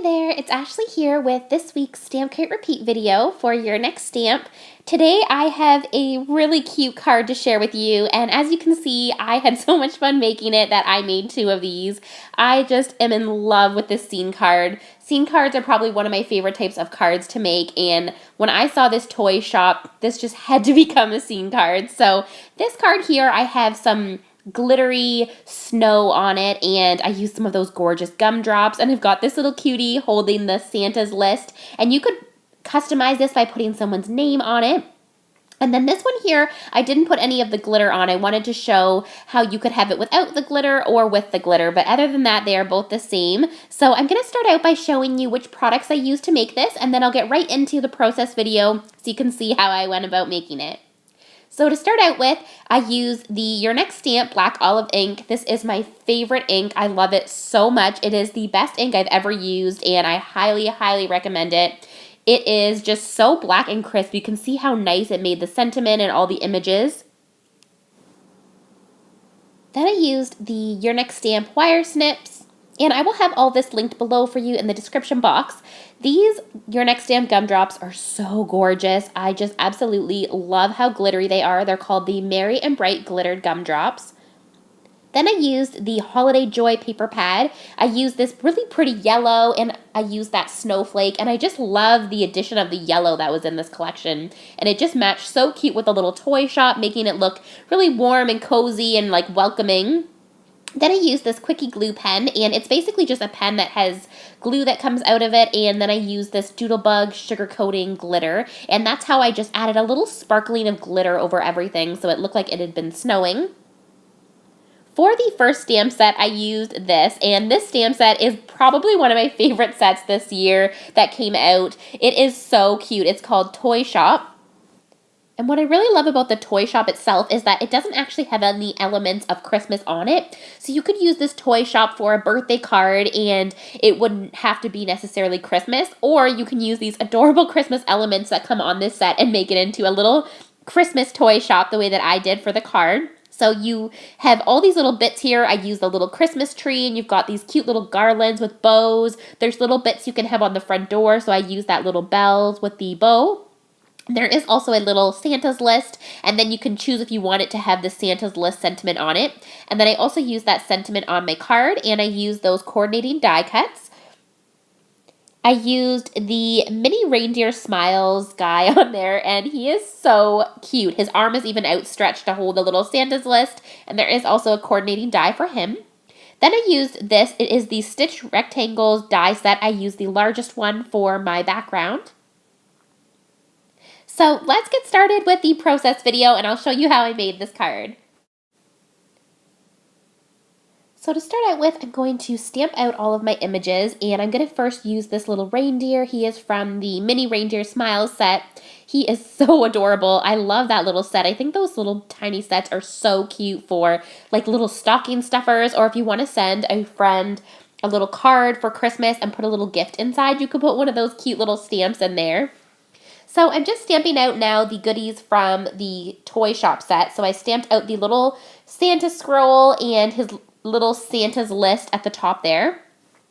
Hi there, it's Ashley here with this week's Stamp Create Repeat video for your next stamp. Today I have a really cute card to share with you, and as you can see, I had so much fun making it that I made 2 of these. I just am in love with this scene card. Scene cards are probably one of my favorite types of cards to make, and when I saw this toy shop, this just had to become a scene card. So this card here, I have some glittery snow on it, and I used some of those gorgeous gumdrops, and I've got this little cutie holding the Santa's list, and you could customize this by putting someone's name on it. And then this one here, I didn't put any of the glitter on. I wanted to show how you could have it without the glitter or with the glitter, but other than that, they are both the same. So I'm going to start out by showing you which products I used to make this, and then I'll get right into the process video so you can see how I went about making it. So to start out with, I use the Your Next Stamp Black Olive ink. This is my favorite ink. I love it so much. It is the best ink I've ever used, and I highly, highly recommend it. It is just so black and crisp. You can see how nice it made the sentiment and all the images. Then I used the Your Next Stamp wire snips, and I will have all this linked below for you in the description box. These Your Next Stamp gumdrops are so gorgeous. I just absolutely love how glittery they are. They're called the Merry and Bright Glittered Gumdrops. Then I used the Holiday Joy paper pad. I used this really pretty yellow, and I used that snowflake, and I just love the addition of the yellow that was in this collection. And it just matched so cute with the little toy shop, making it look really warm and cozy and like welcoming. Then I used this quickie glue pen, and it's basically just a pen that has glue that comes out of it, and then I used this Doodlebug sugar coating glitter, and that's how I just added a little sparkling of glitter over everything so it looked like it had been snowing. For the first stamp set, I used this, and this stamp set is probably one of my favorite sets this year that came out. It is so cute. It's called Toy Shop. And what I really love about the toy shop itself is that it doesn't actually have any elements of Christmas on it. So you could use this toy shop for a birthday card and it wouldn't have to be necessarily Christmas. Or you can use these adorable Christmas elements that come on this set and make it into a little Christmas toy shop the way that I did for the card. So you have all these little bits here. I used a little Christmas tree, and you've got these cute little garlands with bows. There's little bits you can have on the front door, so I used that little bells with the bow. There is also a little Santa's list, and then you can choose if you want it to have the Santa's list sentiment on it. And then I also used that sentiment on my card, and I used those coordinating die cuts. I used the mini reindeer smiles guy on there, and he is so cute. His arm is even outstretched to hold the little Santa's list, and there is also a coordinating die for him. Then I used this. It is the Stitch Rectangles die set. I used the largest one for my background. So let's get started with the process video, and I'll show you how I made this card. So to start out with, I'm going to stamp out all of my images, and I'm going to first use this little reindeer. He is from the Mini Reindeer Smiles set. He is so adorable. I love that little set. I think those little tiny sets are so cute for like little stocking stuffers, or if you want to send a friend a little card for Christmas and put a little gift inside, you could put one of those cute little stamps in there. So I'm just stamping out now the goodies from the toy shop set. So I stamped out the little Santa scroll and his little Santa's list at the top there.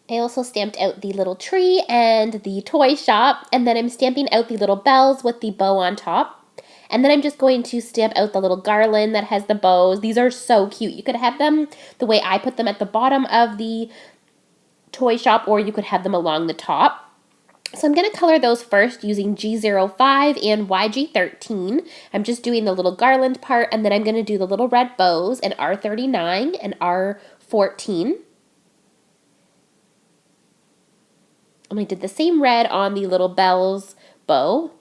I also stamped out the little tree and the toy shop, and then I'm stamping out the little bells with the bow on top. And then I'm just going to stamp out the little garland that has the bows. These are so cute. You could have them the way I put them at the bottom of the toy shop, or you could have them along the top. So I'm going to color those first using G05 and YG13. I'm just doing the little garland part, and then I'm going to do the little red bows in R39 and R14. And I did the same red on the little bells bow.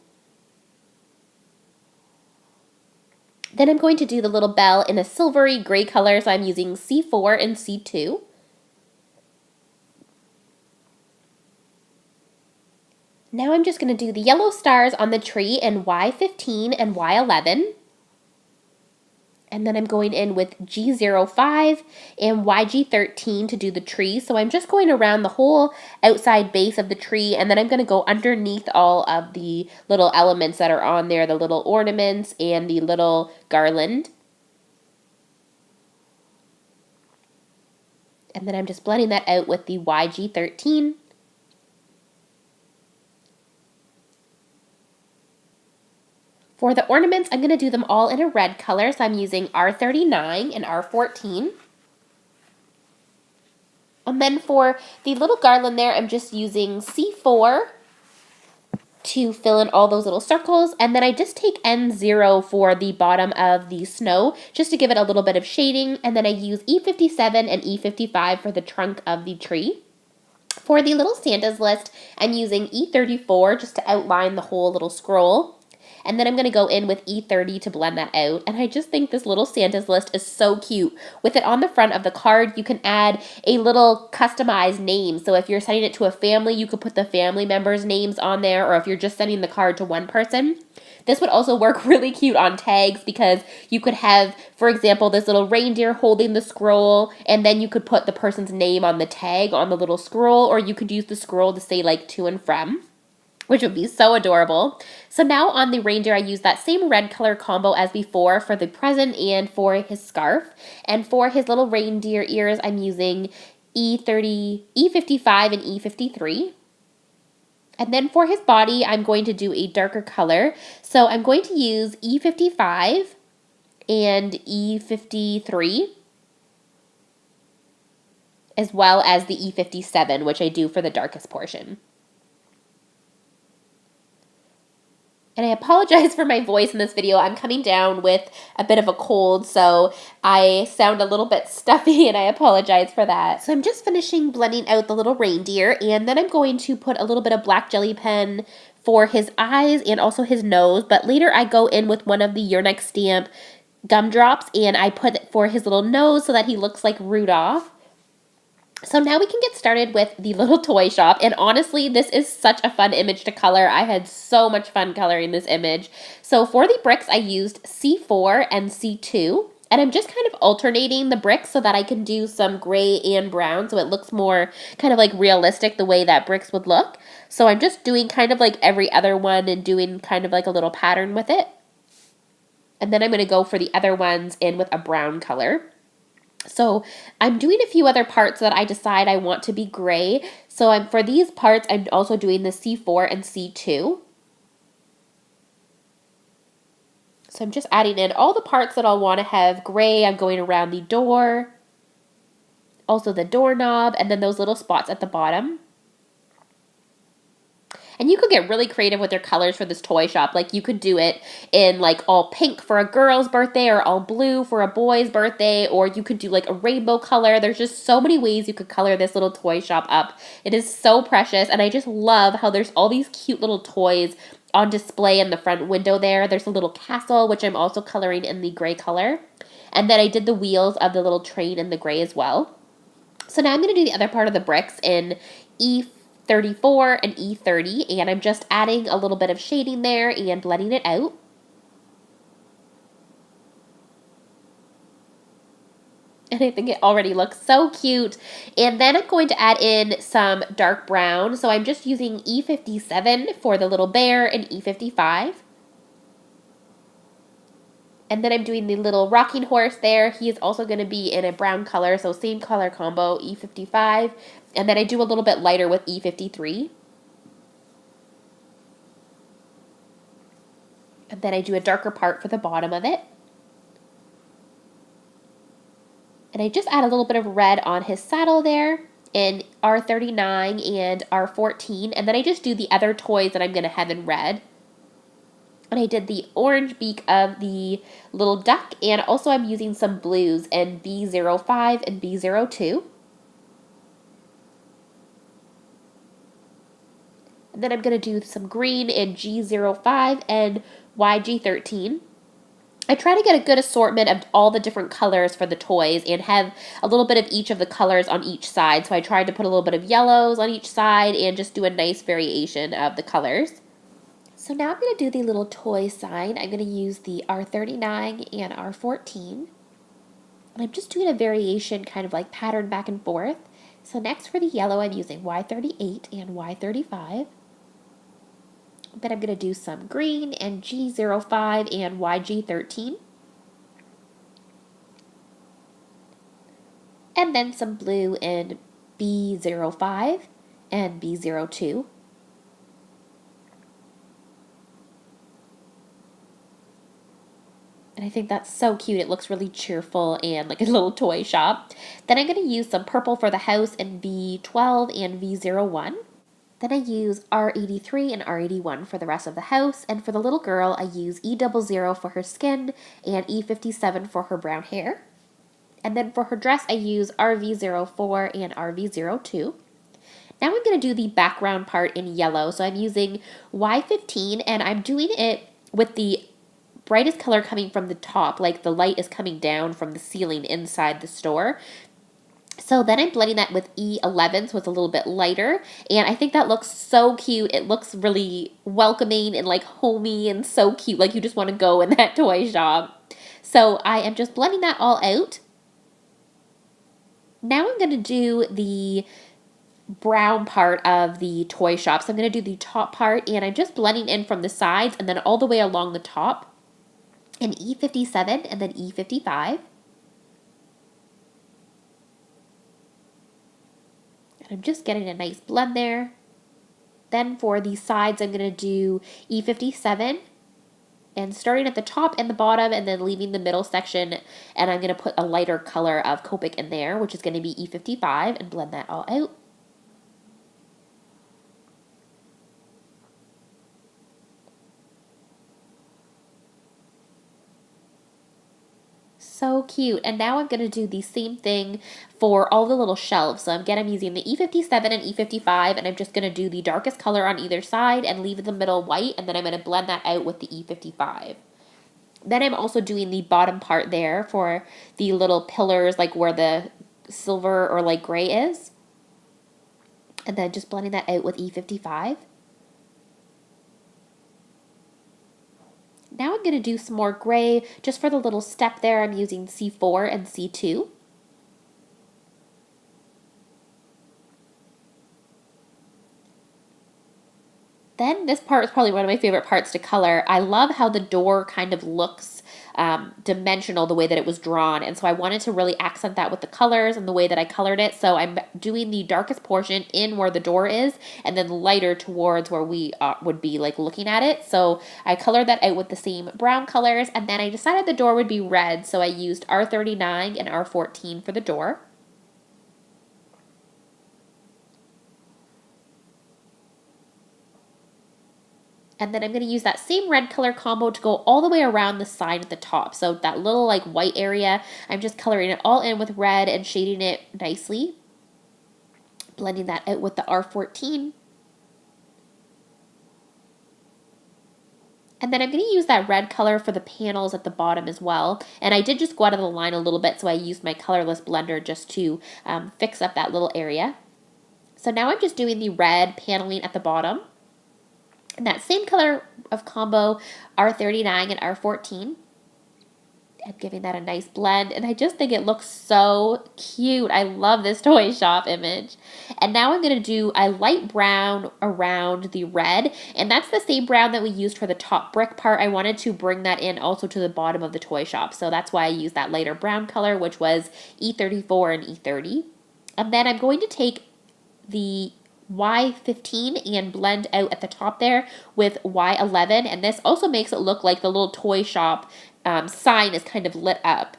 Then I'm going to do the little bell in a silvery gray color, so I'm using C4 and C2. Now I'm just going to do the yellow stars on the tree in Y15 and Y11. And then I'm going in with G05 and YG13 to do the tree. So I'm just going around the whole outside base of the tree, and then I'm going to go underneath all of the little elements that are on there, the little ornaments and the little garland. And then I'm just blending that out with the YG13. For the ornaments, I'm going to do them all in a red color, so I'm using R39 and R14. And then for the little garland there, I'm just using C4 to fill in all those little circles, and then I just take N0 for the bottom of the snow, just to give it a little bit of shading, and then I use E57 and E55 for the trunk of the tree. For the little Santa's list, I'm using E34 just to outline the whole little scroll. And then I'm going to go in with E30 to blend that out. And I just think this little Santa's list is so cute. With it on the front of the card, you can add a little customized name. So if you're sending it to a family, you could put the family members' names on there. Or if you're just sending the card to one person. This would also work really cute on tags because you could have, for example, this little reindeer holding the scroll, and then you could put the person's name on the tag on the little scroll, or you could use the scroll to say like to and from, which would be so adorable. So now on the reindeer, I use that same red color combo as before for the present and for his scarf. And for his little reindeer ears, I'm using E30, E55 and E53. And then for his body, I'm going to do a darker color. So I'm going to use E55 and E53, as well as the E57, which I do for the darkest portion. And I apologize for my voice in this video. I'm coming down with a bit of a cold, so I sound a little bit stuffy, and I apologize for that. So I'm just finishing blending out the little reindeer, and then I'm going to put a little bit of black jelly pen for his eyes and also his nose, but later I go in with one of the Your Next Stamp gumdrops, and I put it for his little nose so that he looks like Rudolph. So now we can get started with the little toy shop, and honestly, this is such a fun image to color. I had so much fun coloring this image. So for the bricks, I used C4 and C2, and I'm just kind of alternating the bricks so that I can do some gray and brown so it looks more kind of like realistic the way that bricks would look. So I'm just doing kind of like every other one and doing kind of like a little pattern with it. And then I'm going to go for the other ones in with a brown color. So I'm doing a few other parts that I decide I want to be gray. So for these parts, I'm also doing the C4 and C2. So I'm just adding in all the parts that I'll want to have gray. I'm going around the door, also the doorknob, and then those little spots at the bottom. And you could get really creative with your colors for this toy shop. Like you could do it in like all pink for a girl's birthday or all blue for a boy's birthday, or you could do like a rainbow color. There's just so many ways you could color this little toy shop up. It is so precious, and I just love how there's all these cute little toys on display in the front window there. There's a little castle, which I'm also coloring in the gray color. And then I did the wheels of the little train in the gray as well. So now I'm going to do the other part of the bricks in E34 and E30, and I'm just adding a little bit of shading there and blending it out. And I think it already looks so cute. And then I'm going to add in some dark brown. So I'm just using E57 for the little bear and E55. And then I'm doing the little rocking horse there. He is also going to be in a brown color, so same color combo, E55. And then I do a little bit lighter with E53. And then I do a darker part for the bottom of it. And I just add a little bit of red on his saddle there in R39 and R14. And then I just do the other toys that I'm going to have in red. And I did the orange beak of the little duck, and also I'm using some blues in B05 and B02. And then I'm going to do some green in G05 and YG13. I try to get a good assortment of all the different colors for the toys and have a little bit of each of the colors on each side. So I tried to put a little bit of yellows on each side and just do a nice variation of the colors. So now I'm going to do the little toy sign. I'm going to use the R39 and R14. And I'm just doing a variation kind of like pattern back and forth. So next for the yellow, I'm using Y38 and Y35. Then I'm going to do some green and G05 and YG13. And then some blue in B05 and B02. And I think that's so cute. It looks really cheerful and like a little toy shop. Then I'm going to use some purple for the house in V12 and V01. Then I use R83 and R81 for the rest of the house. And for the little girl, I use E00 for her skin and E57 for her brown hair. And then for her dress, I use RV04 and RV02. Now I'm going to do the background part in yellow. So I'm using Y15 and I'm doing it with the brightest color coming from the top, like the light is coming down from the ceiling inside the store. So then I'm blending that with E11, so it's a little bit lighter, and I think that looks so cute. It looks really welcoming and like homey and so cute, like you just want to go in that toy shop. So I am just blending that all out. Now I'm going to do the brown part of the toy shop. So I'm going to do the top part, and I'm just blending in from the sides and then all the way along the top. And E57 and then E55. And I'm just getting a nice blend there. Then for the sides, I'm going to do E57 and starting at the top and the bottom and then leaving the middle section. And I'm going to put a lighter color of Copic in there, which is going to be E55, and blend that all out. So cute. And now I'm going to do the same thing for all the little shelves. So again, I'm using the E57 and E55, and I'm just going to do the darkest color on either side and leave the middle white, and then I'm going to blend that out with the E55. Then I'm also doing the bottom part there for the little pillars, like where the silver or like gray is. And then just blending that out with E55. Now I'm going to do some more gray. Just for the little step there, I'm using C4 and C2. Then this part is probably one of my favorite parts to color. I love how the door kind of looks dimensional the way that it was drawn. And so I wanted to really accent that with the colors and the way that I colored it. So I'm doing the darkest portion in where the door is and then lighter towards where we would be like looking at it. So I colored that out with the same brown colors. And then I decided the door would be red. So I used R39 and R14 for the door. And then I'm going to use that same red color combo to go all the way around the side at the top. So that little like white area, I'm just coloring it all in with red and shading it nicely. Blending that out with the R14. And then I'm going to use that red color for the panels at the bottom as well. And I did just go out of the line a little bit, so I used my colorless blender just to fix up that little area. So now I'm just doing the red paneling at the bottom. And that same color of combo, R39 and R14. And giving that a nice blend. And I just think it looks so cute. I love this toy shop image. And now I'm going to do a light brown around the red. And that's the same brown that we used for the top brick part. I wanted to bring that in also to the bottom of the toy shop. So that's why I used that lighter brown color, which was E34 and E30. And then I'm going to take the Y15 and blend out at the top there with Y11, and this also makes it look like the little toy shop sign is kind of lit up.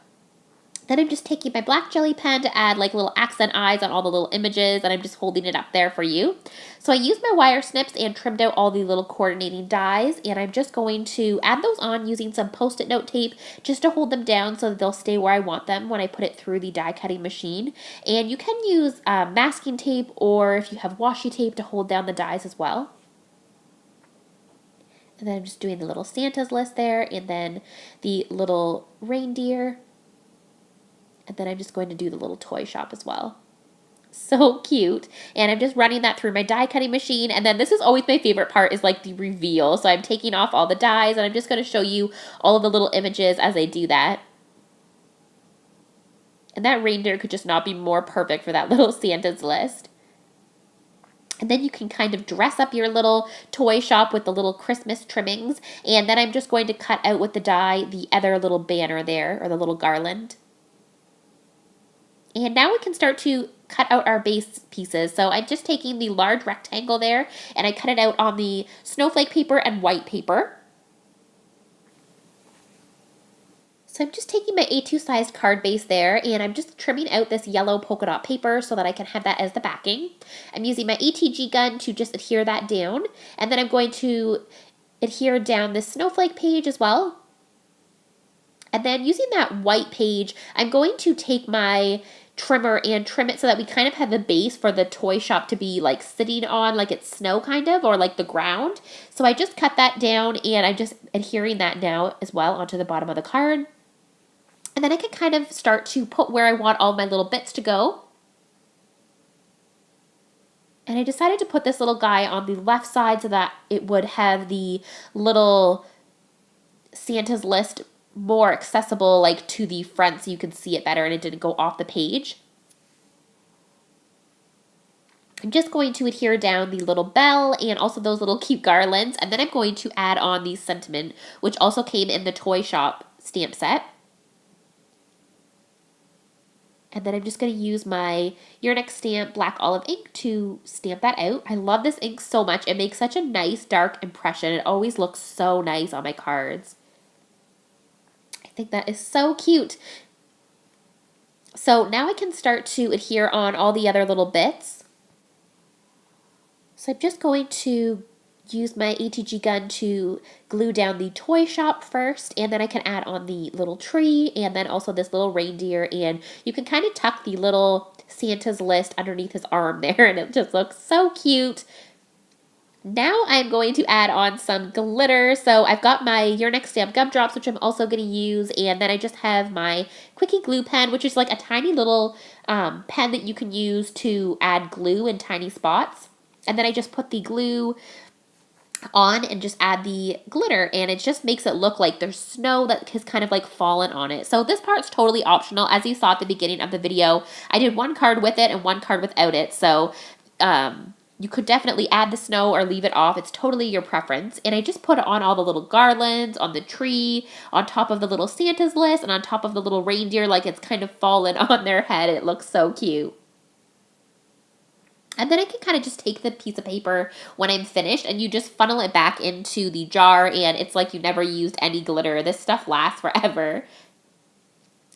Then I'm just taking my black jelly pen to add like little accent eyes on all the little images, and I'm just holding it up there for you. So I used my wire snips and trimmed out all the little coordinating dies, and I'm just going to add those on using some post-it note tape just to hold them down so that they'll stay where I want them when I put it through the die cutting machine. And you can use masking tape, or if you have washi tape, to hold down the dies as well. And then I'm just doing the little Santa's list there, and then the little reindeer. And then I'm just going to do the little toy shop as well. So cute. And I'm just running that through my die cutting machine. And then this is always my favorite part, is like the reveal. So I'm taking off all the dies, and I'm just going to show you all of the little images as I do that. And that reindeer could just not be more perfect for that little Santa's list. And then you can kind of dress up your little toy shop with the little Christmas trimmings. And then I'm just going to cut out with the die the other little banner there, or the little garland. And now we can start to cut out our base pieces. So I'm just taking the large rectangle there, and I cut it out on the snowflake paper and white paper. So I'm just taking my A2 sized card base there, and I'm just trimming out this yellow polka dot paper so that I can have that as the backing. I'm using my ATG gun to just adhere that down, and then I'm going to adhere down this snowflake page as well. And then using that white page, I'm going to take my trimmer and trim it so that we kind of have a base for the toy shop to be like sitting on, like it's snow kind of, or like the ground. So I just cut that down, and I'm just adhering that now as well onto the bottom of the card. And then I can kind of start to put where I want all my little bits to go. And I decided to put this little guy on the left side so that it would have the little Santa's list more accessible, like to the front, so you could see it better and it didn't go off the page. I'm just going to adhere down the little bell and also those little cute garlands, and then I'm going to add on the sentiment, which also came in the toy shop stamp set. And then I'm just going to use my Your Next Stamp Black Olive ink to stamp that out. I love this ink so much. It makes such a nice dark impression. It always looks so nice on my cards. I think that is so cute. So now I can start to adhere on all the other little bits. So I'm just going to use my ATG gun to glue down the toy shop first, and then I can add on the little tree and then also this little reindeer, and you can kind of tuck the little Santa's list underneath his arm there, and it just looks so cute. Now I'm going to add on some glitter. So I've got my Your Next Stamp gumdrops, which I'm also going to use, and then I just have my Quickie glue pen, which is like a tiny little pen that you can use to add glue in tiny spots. And then I just put the glue on and just add the glitter, and it just makes it look like there's snow that has kind of like fallen on it. So this part's totally optional. As you saw at the beginning of the video, I did one card with it and one card without it. So you could definitely add the snow or leave it off. It's totally your preference. And I just put on all the little garlands on the tree, on top of the little Santa's list, and on top of the little reindeer, like it's kind of fallen on their head. It looks so cute. And then I can kind of just take the piece of paper when I'm finished, and you just funnel it back into the jar, and it's like you never used any glitter. This stuff lasts forever.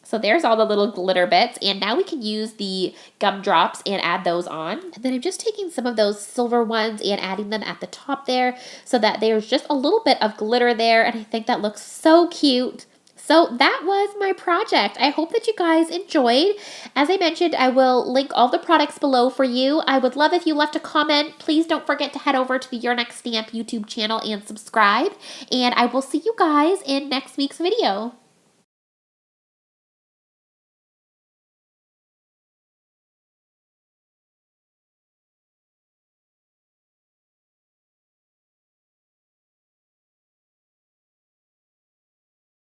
So there's all the little glitter bits, and now we can use the gumdrops and add those on. And then I'm just taking some of those silver ones and adding them at the top there so that there's just a little bit of glitter there, and I think that looks so cute. So that was my project. I hope that you guys enjoyed. As I mentioned, I will link all the products below for you. I would love if you left a comment. Please don't forget to head over to the Your Next Stamp YouTube channel and subscribe. And I will see you guys in next week's video.